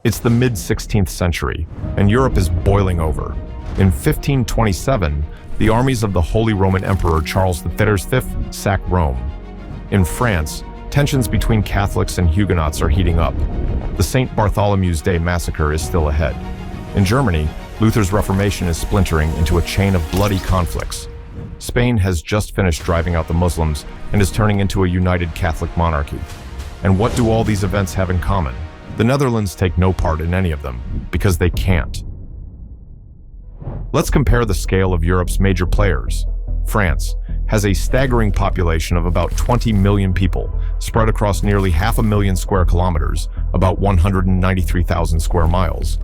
It's the mid-16th century, and Europe is boiling over. In 1527, the armies of the Holy Roman Emperor Charles V sack Rome. In France, tensions between Catholics and Huguenots are heating up. The St. Bartholomew's Day massacre is still ahead. In Germany, Luther's Reformation is splintering into a chain of bloody conflicts. Spain has just finished driving out the Muslims and is turning into a united Catholic monarchy. And what do all these events have in common? The Netherlands take no part in any of them, because they can't. Let's compare the scale of Europe's major players. France has a staggering population of about 20 million people, spread across nearly 500,000 square kilometers, about 193,000 square miles.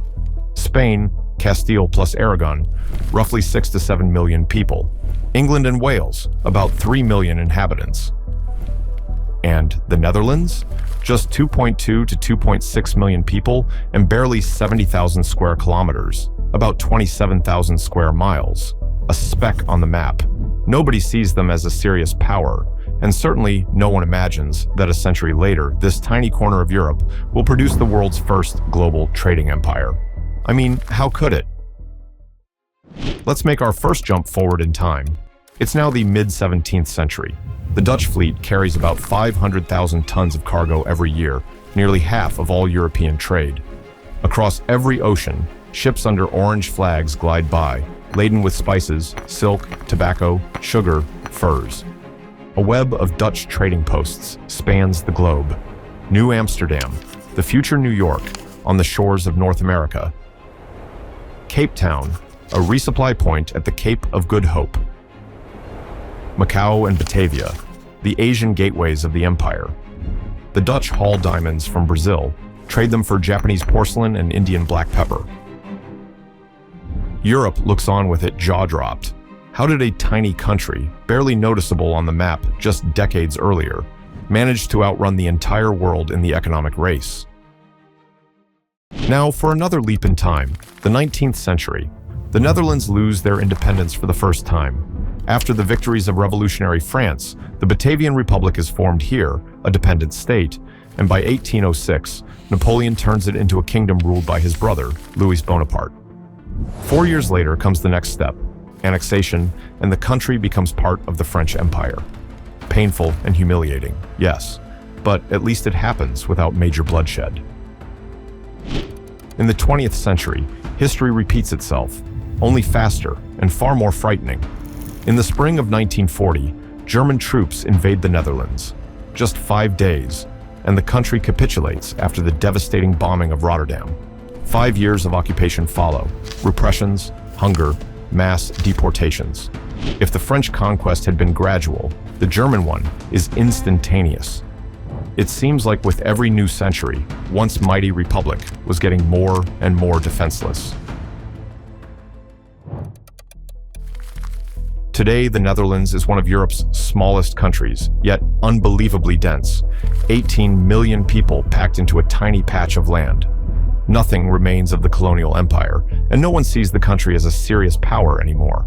Spain, Castile plus Aragon, roughly 6 to 7 million people. England and Wales, about 3 million inhabitants. And the Netherlands? Just 2.2 to 2.6 million people and barely 70,000 square kilometers, about 27,000 square miles. A speck on the map. Nobody sees them as a serious power, and certainly no one imagines that a century later, this tiny corner of Europe will produce the world's first global trading empire. I mean, how could it? Let's make our first jump forward in time. It's now the mid-17th century. The Dutch fleet carries about 500,000 tons of cargo every year, nearly half of all European trade. Across every ocean, ships under orange flags glide by, laden with spices, silk, tobacco, sugar, furs. A web of Dutch trading posts spans the globe. New Amsterdam, the future New York, on the shores of North America. Cape Town, a resupply point at the Cape of Good Hope. Macau and Batavia, the Asian gateways of the empire. The Dutch haul diamonds from Brazil, trade them for Japanese porcelain and Indian black pepper. Europe looks on with it jaw-dropped. How did a tiny country, barely noticeable on the map just decades earlier, manage to outrun the entire world in the economic race? Now, for another leap in time, the 19th century. The Netherlands lose their independence for the first time. After the victories of revolutionary France, the Batavian Republic is formed here, a dependent state, and by 1806, Napoleon turns it into a kingdom ruled by his brother, Louis Bonaparte. 4 years later comes the next step, annexation, and the country becomes part of the French Empire. Painful and humiliating, yes, but at least it happens without major bloodshed. In the 20th century, history repeats itself, only faster and far more frightening. In the spring of 1940, German troops invade the Netherlands. Just 5 days, and the country capitulates after the devastating bombing of Rotterdam. 5 years of occupation follow, repressions, hunger, mass deportations. If the French conquest had been gradual, the German one is instantaneous. It seems like with every new century, once mighty republic was getting more and more defenseless. Today, the Netherlands is one of Europe's smallest countries, yet unbelievably dense. 18 million people packed into a tiny patch of land. Nothing remains of the colonial empire, and no one sees the country as a serious power anymore.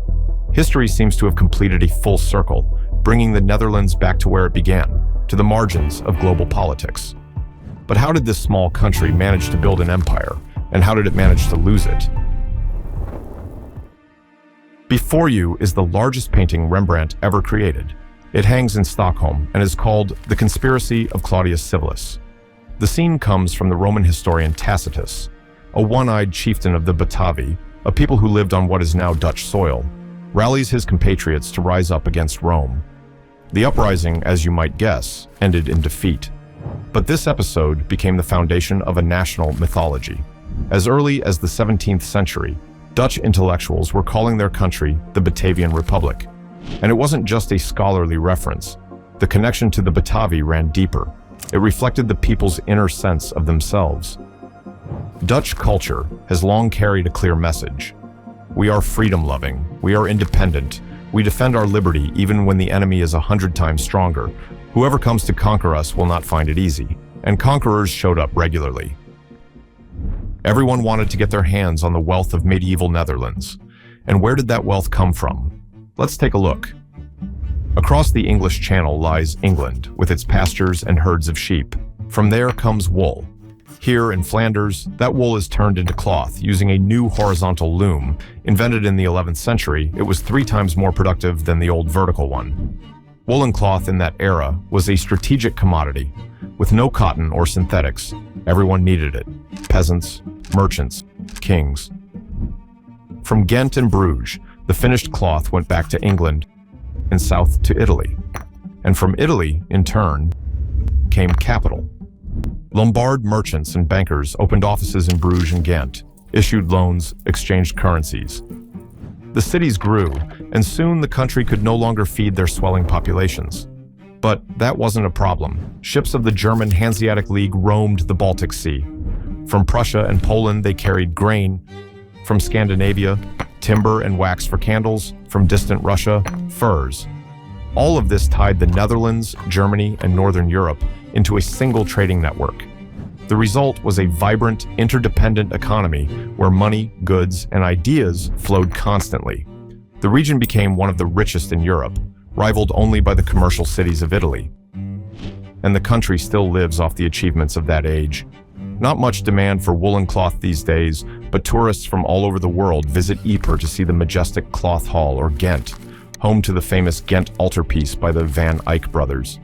History seems to have completed a full circle, bringing the Netherlands back to where it began, to the margins of global politics. But how did this small country manage to build an empire, and how did it manage to lose it? Before you is the largest painting Rembrandt ever created. It hangs in Stockholm and is called The Conspiracy of Claudius Civilis. The scene comes from the Roman historian Tacitus, a one-eyed chieftain of the Batavi, a people who lived on what is now Dutch soil, rallies his compatriots to rise up against Rome. The uprising, as you might guess, ended in defeat. But this episode became the foundation of a national mythology. As early as the 17th century, Dutch intellectuals were calling their country the Batavian Republic. And it wasn't just a scholarly reference. The connection to the Batavi ran deeper. It reflected the people's inner sense of themselves. Dutch culture has long carried a clear message. We are freedom-loving, we are independent, we defend our liberty even when the enemy is 100 times stronger. Whoever comes to conquer us will not find it easy, and conquerors showed up regularly. Everyone wanted to get their hands on the wealth of medieval Netherlands. And where did that wealth come from? Let's take a look. Across the English Channel lies England, with its pastures and herds of sheep. From there comes wool. Here in Flanders, that wool is turned into cloth using a new horizontal loom. Invented in the 11th century, it was 3 times more productive than the old vertical one. Woolen cloth in that era was a strategic commodity. With no cotton or synthetics, everyone needed it. Peasants, merchants, kings. From Ghent and Bruges, the finished cloth went back to England and south to Italy. And from Italy, in turn, came capital. Lombard merchants and bankers opened offices in Bruges and Ghent, issued loans, exchanged currencies. The cities grew, and soon the country could no longer feed their swelling populations. But that wasn't a problem. Ships of the German Hanseatic League roamed the Baltic Sea. From Prussia and Poland, they carried grain. From Scandinavia, timber and wax for candles. From distant Russia, furs. All of this tied the Netherlands, Germany, and Northern Europe into a single trading network. The result was a vibrant, interdependent economy where money, goods, and ideas flowed constantly. The region became one of the richest in Europe, rivaled only by the commercial cities of Italy. And the country still lives off the achievements of that age. Not much demand for woolen cloth these days, but tourists from all over the world visit Ypres to see the majestic Cloth Hall, or Ghent, home to the famous Ghent altarpiece by the Van Eyck brothers.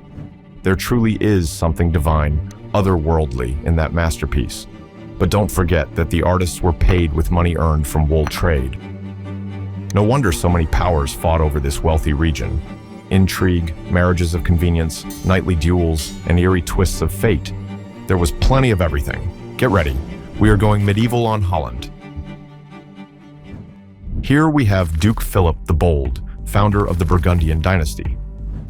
There truly is something divine, otherworldly in that masterpiece. But don't forget that the artists were paid with money earned from wool trade. No wonder so many powers fought over this wealthy region. Intrigue, marriages of convenience, nightly duels, and eerie twists of fate. There was plenty of everything. Get ready. We are going medieval on Holland. Here we have Duke Philip the Bold, founder of the Burgundian dynasty.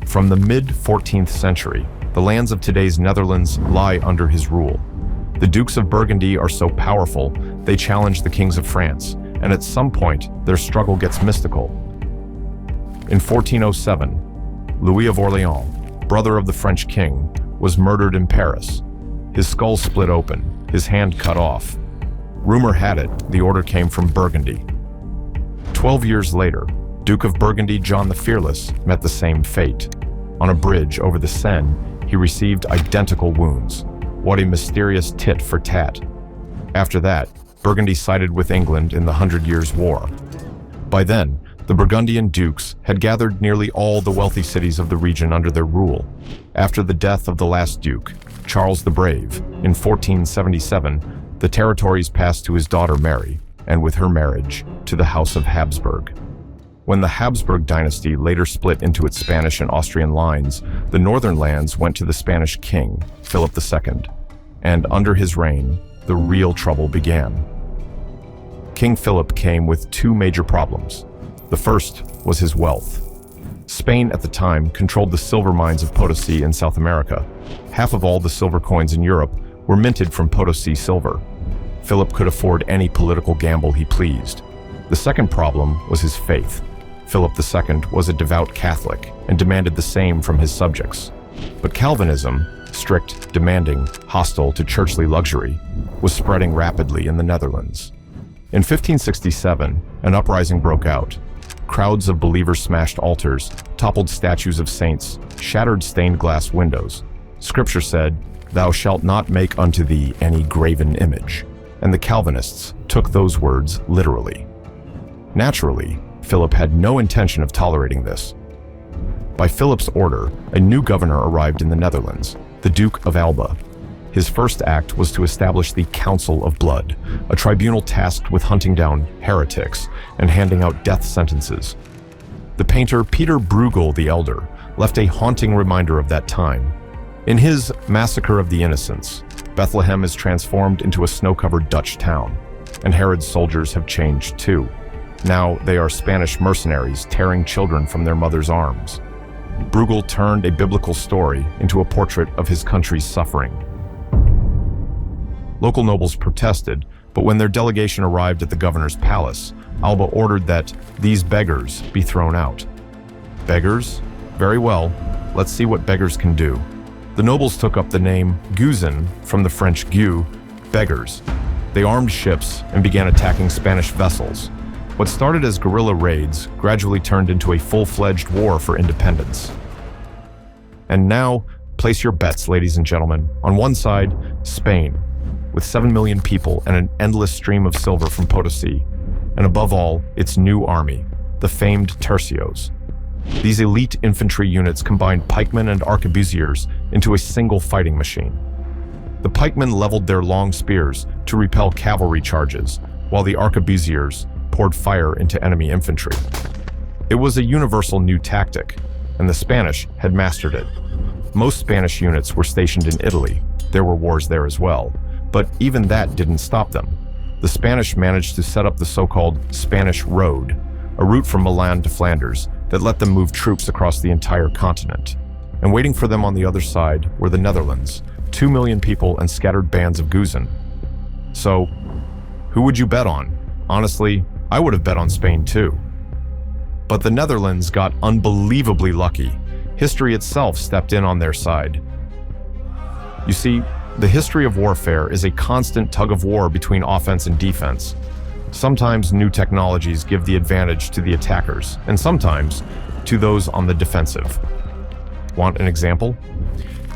From the mid-14th century, the lands of today's Netherlands lie under his rule. The Dukes of Burgundy are so powerful, they challenge the kings of France, and at some point, their struggle gets mystical. In 1407, Louis of Orleans, brother of the French king, was murdered in Paris. His skull split open, his hand cut off. Rumor had it the order came from Burgundy. 12 years later, Duke of Burgundy John the Fearless met the same fate. On a bridge over the Seine, he received identical wounds. What a mysterious tit for tat. After that, Burgundy sided with England in the 100 Years' War. By then, the Burgundian dukes had gathered nearly all the wealthy cities of the region under their rule. After the death of the last duke, Charles the Brave, in 1477, the territories passed to his daughter Mary, and with her marriage, to the House of Habsburg. When the Habsburg dynasty later split into its Spanish and Austrian lines, the northern lands went to the Spanish king, Philip II, and under his reign, the real trouble began. King Philip came with 2 major problems. The first was his wealth. Spain at the time controlled the silver mines of Potosi in South America. Half of all the silver coins in Europe were minted from Potosi silver. Philip could afford any political gamble he pleased. The second problem was his faith. Philip II was a devout Catholic and demanded the same from his subjects. But Calvinism, strict, demanding, hostile to churchly luxury, was spreading rapidly in the Netherlands. In 1567, an uprising broke out. Crowds of believers smashed altars, toppled statues of saints, shattered stained glass windows. Scripture said, "Thou shalt not make unto thee any graven image." And the Calvinists took those words literally. Naturally, Philip had no intention of tolerating this. By Philip's order, a new governor arrived in the Netherlands, the Duke of Alba. His first act was to establish the Council of Blood, a tribunal tasked with hunting down heretics and handing out death sentences. The painter Peter Bruegel the Elder left a haunting reminder of that time. In his Massacre of the Innocents, Bethlehem is transformed into a snow-covered Dutch town, and Herod's soldiers have changed too. Now they are Spanish mercenaries tearing children from their mother's arms. Bruegel turned a biblical story into a portrait of his country's suffering. Local nobles protested, but when their delegation arrived at the governor's palace, Alba ordered that these beggars be thrown out. Beggars? Very well, let's see what beggars can do. The nobles took up the name Guizen from the French gueux, beggars. They armed ships and began attacking Spanish vessels. What started as guerrilla raids gradually turned into a full-fledged war for independence. And now, place your bets, ladies and gentlemen. On one side, Spain. with 7 million people and an endless stream of silver from Potosi. And above all, its new army, the famed tercios. These elite infantry units combined pikemen and arquebusiers into a single fighting machine. The pikemen leveled their long spears to repel cavalry charges, while the arquebusiers poured fire into enemy infantry. It was a universal new tactic, and the Spanish had mastered it. Most Spanish units were stationed in Italy. There were wars there as well, but even that didn't stop them. The Spanish managed to set up the so-called Spanish Road, a route from Milan to Flanders that let them move troops across the entire continent. And waiting for them on the other side were the Netherlands, 2 million people and scattered bands of Guzen. So, who would you bet on? Honestly, I would have bet on Spain too. But the Netherlands got unbelievably lucky. History itself stepped in on their side. You see, the history of warfare is a constant tug-of-war between offense and defense. Sometimes new technologies give the advantage to the attackers, and sometimes to those on the defensive. Want an example?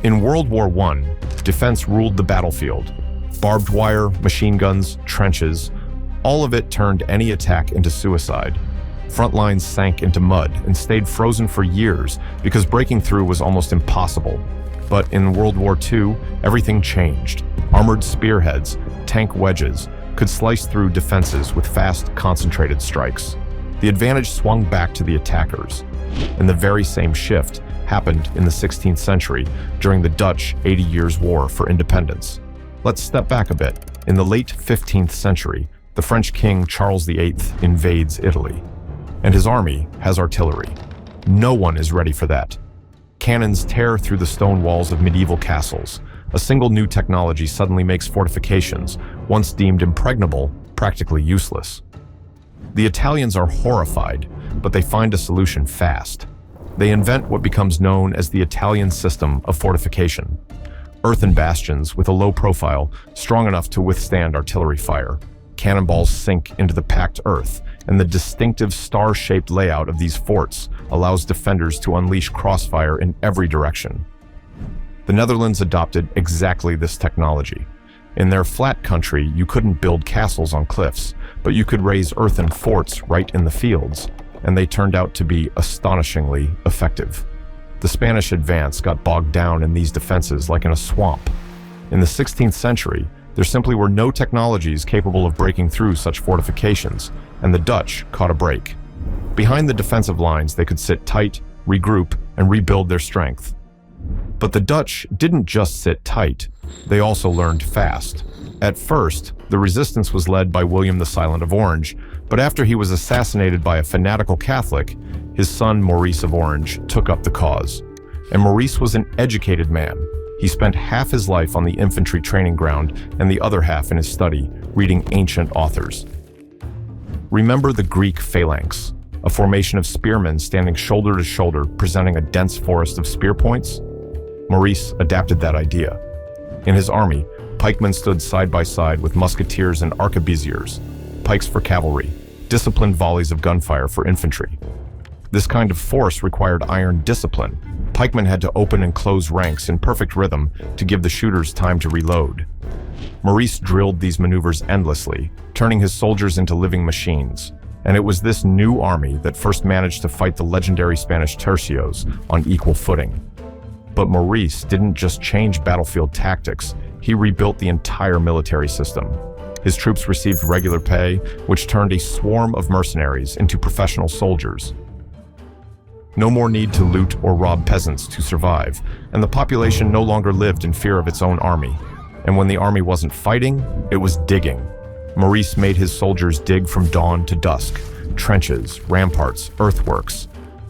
In World War I, defense ruled the battlefield. Barbed wire, machine guns, trenches, all of it turned any attack into suicide. Front lines sank into mud and stayed frozen for years because breaking through was almost impossible. But in World War II, everything changed. Armored spearheads, tank wedges, could slice through defenses with fast, concentrated strikes. The advantage swung back to the attackers. And the very same shift happened in the 16th century during the Dutch 80 Years' War for Independence. Let's step back a bit. In the late 15th century, the French king Charles VIII invades Italy, and his army has artillery. No one is ready for that. Cannons tear through the stone walls of medieval castles. A single new technology suddenly makes fortifications, once deemed impregnable, practically useless. The Italians are horrified, but they find a solution fast. They invent what becomes known as the Italian system of fortification. Earthen bastions with a low profile, strong enough to withstand artillery fire. Cannonballs sink into the packed earth, and the distinctive star-shaped layout of these forts allows defenders to unleash crossfire in every direction. The Netherlands adopted exactly this technology. In their flat country, you couldn't build castles on cliffs, but you could raise earthen forts right in the fields, and they turned out to be astonishingly effective. The Spanish advance got bogged down in these defenses like in a swamp. In the 16th century, there simply were no technologies capable of breaking through such fortifications, and the Dutch caught a break. Behind the defensive lines, they could sit tight, regroup, and rebuild their strength. But the Dutch didn't just sit tight, they also learned fast. At first, the resistance was led by William the Silent of Orange, but after he was assassinated by a fanatical Catholic, his son Maurice of Orange took up the cause. And Maurice was an educated man. He spent half his life on the infantry training ground and the other half in his study, reading ancient authors. Remember the Greek phalanx, a formation of spearmen standing shoulder to shoulder, presenting a dense forest of spear points? Maurice adapted that idea. In his army, pikemen stood side by side with musketeers and arquebusiers, pikes for cavalry, disciplined volleys of gunfire for infantry. This kind of force required iron discipline. Pikemen had to open and close ranks in perfect rhythm to give the shooters time to reload. Maurice drilled these maneuvers endlessly, turning his soldiers into living machines. And it was this new army that first managed to fight the legendary Spanish tercios on equal footing. But Maurice didn't just change battlefield tactics, he rebuilt the entire military system. His troops received regular pay, which turned a swarm of mercenaries into professional soldiers. No more need to loot or rob peasants to survive, and the population no longer lived in fear of its own army. And when the army wasn't fighting, it was digging. Maurice made his soldiers dig from dawn to dusk, trenches, ramparts, earthworks.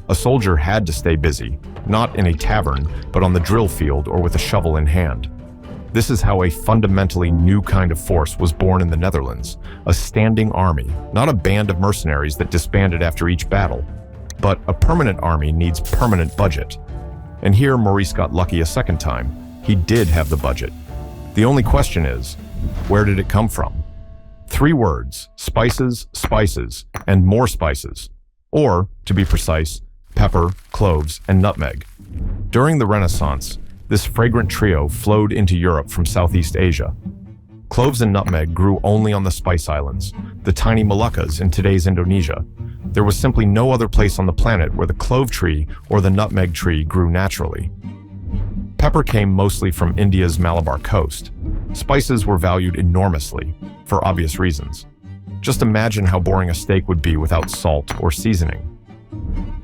A soldier had to stay busy, not in a tavern, but on the drill field or with a shovel in hand. This is how a fundamentally new kind of force was born in the Netherlands, a standing army, not a band of mercenaries that disbanded after each battle. But a permanent army needs permanent budget. And here Maurice got lucky a second time. He did have the budget. The only question is, where did it come from? 3 words: spices, spices, and more spices. Or, to be precise, pepper, cloves, and nutmeg. During the Renaissance, this fragrant trio flowed into Europe from Southeast Asia. Cloves and nutmeg grew only on the Spice Islands, the tiny Moluccas in today's Indonesia. There was simply no other place on the planet where the clove tree or the nutmeg tree grew naturally. Pepper came mostly from India's Malabar coast. Spices were valued enormously, for obvious reasons. Just imagine how boring a steak would be without salt or seasoning.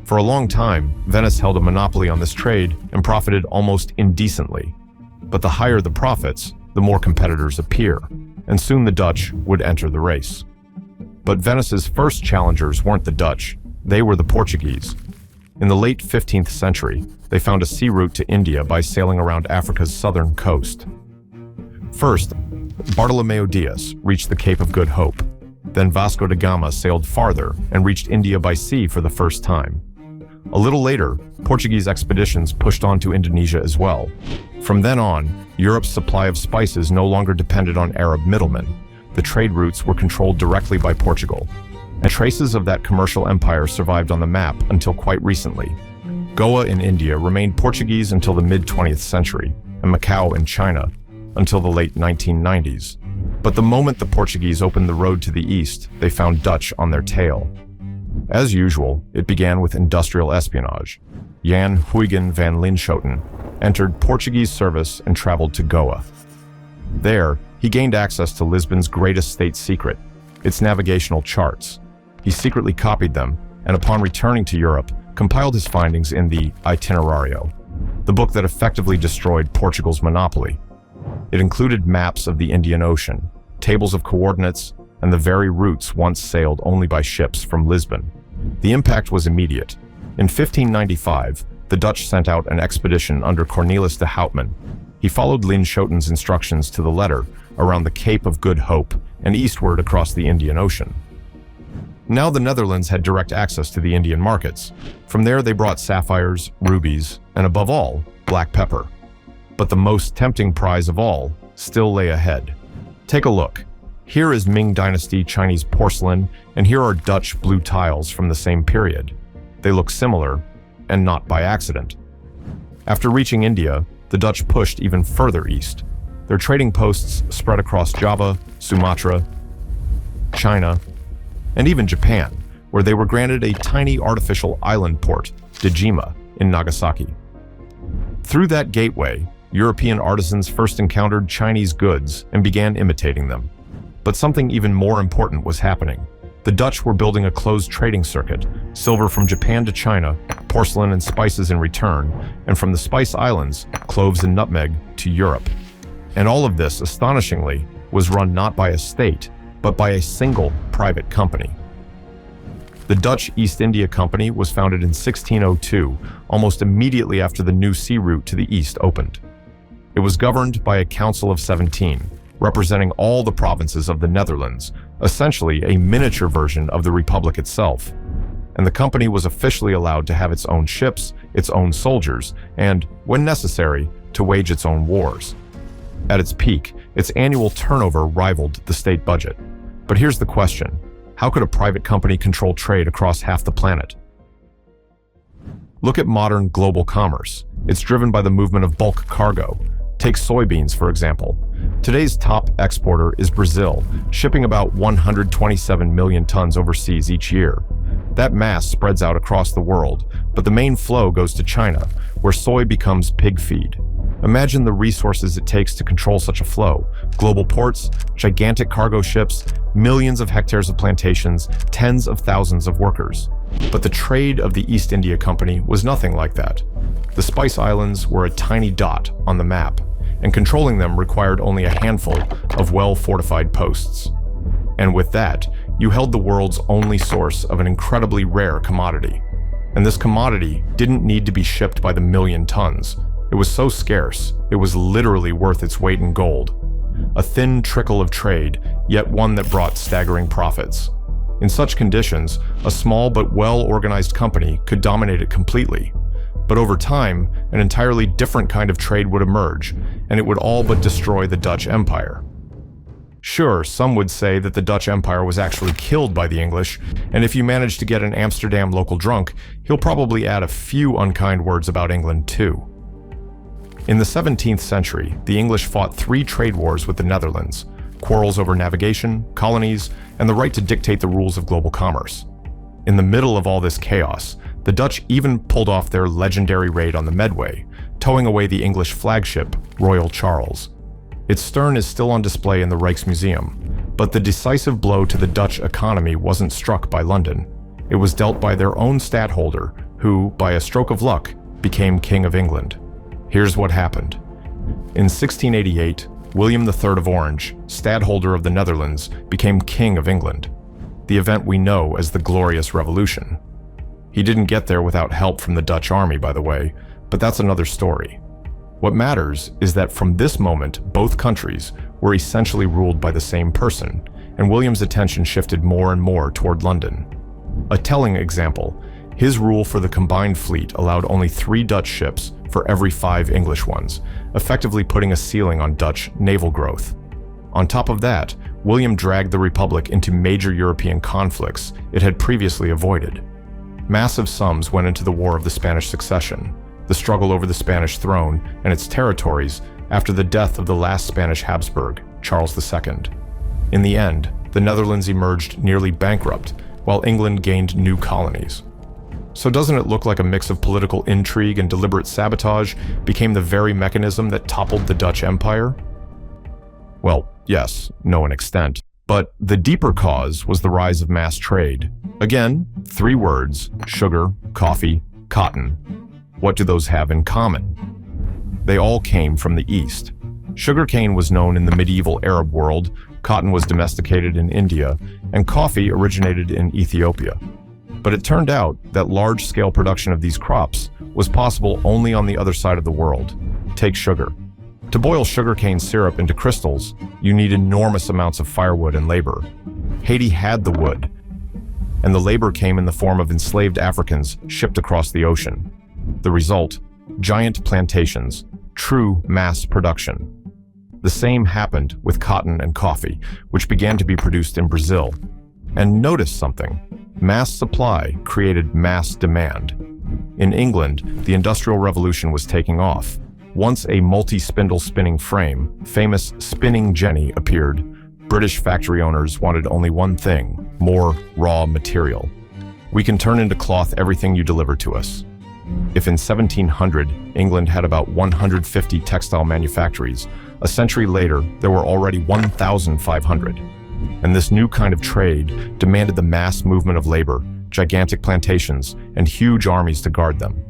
For a long time, Venice held a monopoly on this trade and profited almost indecently. But the higher the profits, the more competitors appear, and soon the Dutch would enter the race. But Venice's first challengers weren't the Dutch, they were the Portuguese. In the late 15th century, they found a sea route to India by sailing around Africa's southern coast. First, Bartolomeu Dias reached the Cape of Good Hope. Then Vasco da Gama sailed farther and reached India by sea for the first time. A little later, Portuguese expeditions pushed on to Indonesia as well. From then on, Europe's supply of spices no longer depended on Arab middlemen. The trade routes were controlled directly by Portugal, and traces of that commercial empire survived on the map until quite recently. Goa in India remained Portuguese until the mid-20th century, and Macau in China until the late 1990s. But the moment the Portuguese opened the road to the east, they found Dutch on their tail. As usual, it began with industrial espionage. Jan Huygen van Linschoten entered Portuguese service and traveled to Goa. There, he gained access to Lisbon's greatest state secret, its navigational charts. He secretly copied them, and upon returning to Europe, compiled his findings in the Itinerario, the book that effectively destroyed Portugal's monopoly. It included maps of the Indian Ocean, tables of coordinates, and the very routes once sailed only by ships from Lisbon. The impact was immediate. In 1595, the Dutch sent out an expedition under Cornelis de Houtman. He followed Linschoten's instructions to the letter around the Cape of Good Hope and eastward across the Indian Ocean. Now the Netherlands had direct access to the Indian markets. From there they brought sapphires, rubies, and above all, black pepper. But the most tempting prize of all still lay ahead. Take a look. Here is Ming Dynasty Chinese porcelain, and here are Dutch blue tiles from the same period. They look similar, and not by accident. After reaching India, the Dutch pushed even further east. Their trading posts spread across Java, Sumatra, China, and even Japan, where they were granted a tiny artificial island port, Dejima, in Nagasaki. Through that gateway, European artisans first encountered Chinese goods and began imitating them. But something even more important was happening. The Dutch were building a closed trading circuit, silver from Japan to China, porcelain and spices in return, and from the Spice Islands, cloves and nutmeg, to Europe. And all of this, astonishingly, was run not by a state, but by a single private company. The Dutch East India Company was founded in 1602, almost immediately after the new sea route to the east opened. It was governed by a Council of 17, representing all the provinces of the Netherlands, essentially a miniature version of the Republic itself. And the company was officially allowed to have its own ships, its own soldiers, and, when necessary, to wage its own wars. At its peak, its annual turnover rivaled the state budget. But here's the question: how could a private company control trade across half the planet? Look at modern global commerce. It's driven by the movement of bulk cargo. Take soybeans, for example. Today's top exporter is Brazil, shipping about 127 million tons overseas each year. That mass spreads out across the world, but the main flow goes to China, where soy becomes pig feed. Imagine the resources it takes to control such a flow: global ports, gigantic cargo ships, millions of hectares of plantations, tens of thousands of workers. But the trade of the East India Company was nothing like that. The Spice Islands were a tiny dot on the map, and controlling them required only a handful of well-fortified posts. And with that, you held the world's only source of an incredibly rare commodity. And this commodity didn't need to be shipped by the million tons. It was so scarce, it was literally worth its weight in gold. A thin trickle of trade, yet one that brought staggering profits. In such conditions, a small but well-organized company could dominate it completely. But over time, an entirely different kind of trade would emerge, and it would all but destroy the Dutch Empire. Sure, some would say that the Dutch Empire was actually killed by the English, and if you manage to get an Amsterdam local drunk, he'll probably add a few unkind words about England too. In the 17th century, the English fought 3 trade wars with the Netherlands, quarrels over navigation, colonies, and the right to dictate the rules of global commerce. In the middle of all this chaos, the Dutch even pulled off their legendary raid on the Medway, towing away the English flagship, Royal Charles. Its stern is still on display in the Rijksmuseum, but the decisive blow to the Dutch economy wasn't struck by London. It was dealt by their own stadtholder, who, by a stroke of luck, became King of England. Here's what happened. In 1688, William III of Orange, stadtholder of the Netherlands, became King of England, the event we know as the Glorious Revolution. He didn't get there without help from the Dutch army, by the way, but that's another story. What matters is that from this moment, both countries were essentially ruled by the same person, and William's attention shifted more and more toward London. A telling example, his rule for the combined fleet allowed only 3 Dutch ships for every 5 English ones, effectively putting a ceiling on Dutch naval growth. On top of that, William dragged the Republic into major European conflicts it had previously avoided. Massive sums went into the War of the Spanish Succession, the struggle over the Spanish throne and its territories after the death of the last Spanish Habsburg, Charles II. In the end, the Netherlands emerged nearly bankrupt, while England gained new colonies. So doesn't it look like a mix of political intrigue and deliberate sabotage became the very mechanism that toppled the Dutch Empire? Well, yes, to an extent. But the deeper cause was the rise of mass trade. Again, 3 words: sugar, coffee, cotton. What do those have in common? They all came from the East. Sugarcane was known in the medieval Arab world, cotton was domesticated in India, and coffee originated in Ethiopia. But it turned out that large-scale production of these crops was possible only on the other side of the world. Take sugar. To boil sugarcane syrup into crystals, you need enormous amounts of firewood and labor. Haiti had the wood, and the labor came in the form of enslaved Africans shipped across the ocean. The result? Giant plantations, true mass production. The same happened with cotton and coffee, which began to be produced in Brazil. And notice something. Mass supply created mass demand. In England, the Industrial Revolution was taking off. Once a multi-spindle spinning frame, famous spinning jenny, appeared, British factory owners wanted only one thing: more raw material. We can turn into cloth everything you deliver to us. If in 1700, England had about 150 textile manufactories, a century later, there were already 1,500. And this new kind of trade demanded the mass movement of labor, gigantic plantations, and huge armies to guard them.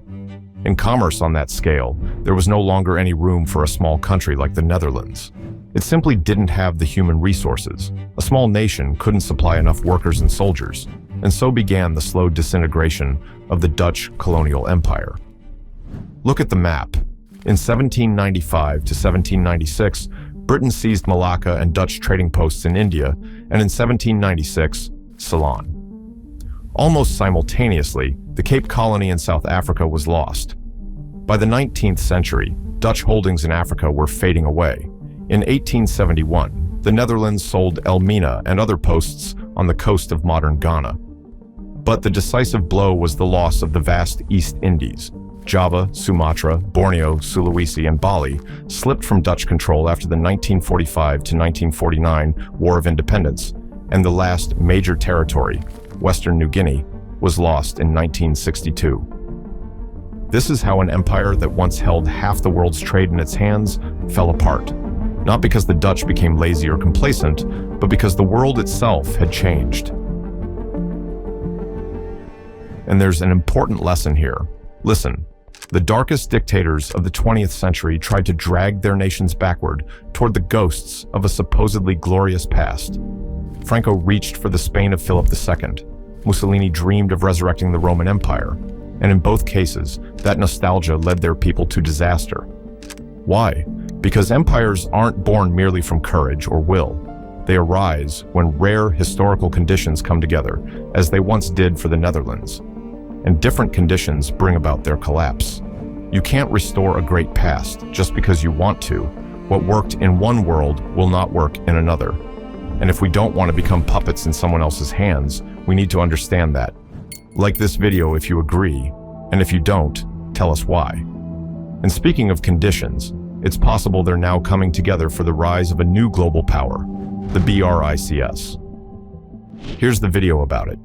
In commerce on that scale, there was no longer any room for a small country like the Netherlands. It simply didn't have the human resources. A small nation couldn't supply enough workers and soldiers, and so began the slow disintegration of the Dutch colonial empire. Look at the map. In 1795 to 1796, Britain seized Malacca and Dutch trading posts in India, and in 1796, Ceylon. Almost simultaneously, the Cape Colony in South Africa was lost. By the 19th century, Dutch holdings in Africa were fading away. In 1871, the Netherlands sold Elmina and other posts on the coast of modern Ghana. But the decisive blow was the loss of the vast East Indies. Java, Sumatra, Borneo, Sulawesi, and Bali slipped from Dutch control after the 1945 to 1949 War of Independence, and the last major territory, Western New Guinea, was lost in 1962. This is how an empire that once held half the world's trade in its hands fell apart. Not because the Dutch became lazy or complacent, but because the world itself had changed. And there's an important lesson here. Listen, the darkest dictators of the 20th century tried to drag their nations backward toward the ghosts of a supposedly glorious past. Franco reached for the Spain of Philip II. Mussolini dreamed of resurrecting the Roman Empire, and in both cases, that nostalgia led their people to disaster. Why? Because empires aren't born merely from courage or will. They arise when rare historical conditions come together, as they once did for the Netherlands. And different conditions bring about their collapse. You can't restore a great past just because you want to. What worked in one world will not work in another. And if we don't want to become puppets in someone else's hands, we need to understand that. Like this video if you agree, and if you don't, tell us why. And speaking of conditions, it's possible they're now coming together for the rise of a new global power, the BRICS. Here's the video about it.